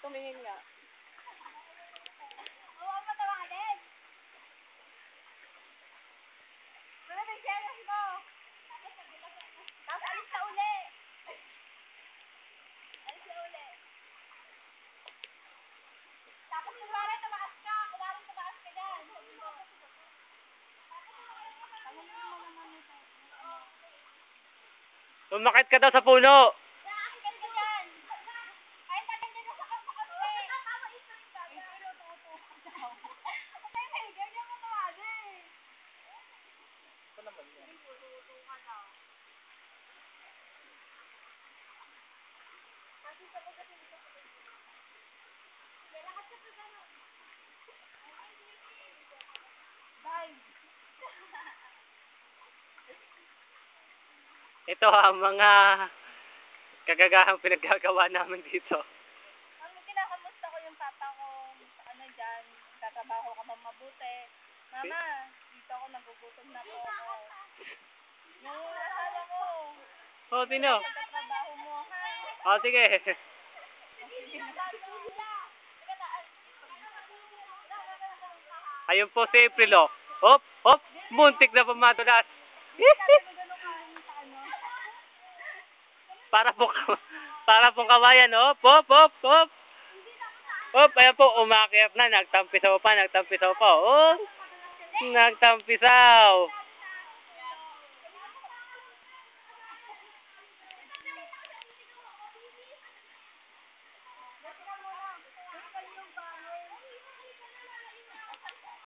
tumingin nga. Oo, patawagin. Ano ba yung jealous mo? Tapos alis na uli. Alis na uli. Tapos kunwari tumaas ka. Kunwari tumaas ka dyan. Umakit ka daw sa puno. Nakakit ka dyan. Ay, tagal dyan sa kakakaswe. Tama ito rin ba? Patay na yung ganyan mo tawagin. Ito naman yan. Tutuka daw. Kasi sa pagkat hindi ka patay. Sige, lakas ka pa gano'n. Bye. Ito ang mga kagagahang pinaggagawa namin dito. Ang kinakamusta ko yung papa ko sa ano dyan, tatrabaho ka bang mabuti. Mama, dito ako nagugutom na po ako. Yung asawa ko, Oh, sino? tatrabaho mo ha. Oh, sige. Ayun po si April, oh. Hop, hop. Muntik na pumatulas. Para pong kawayan, oh. Hop, hop, hop. Hop, ayan po, umakyat na. Nagtampisaw pa. Oh, nagtampisaw.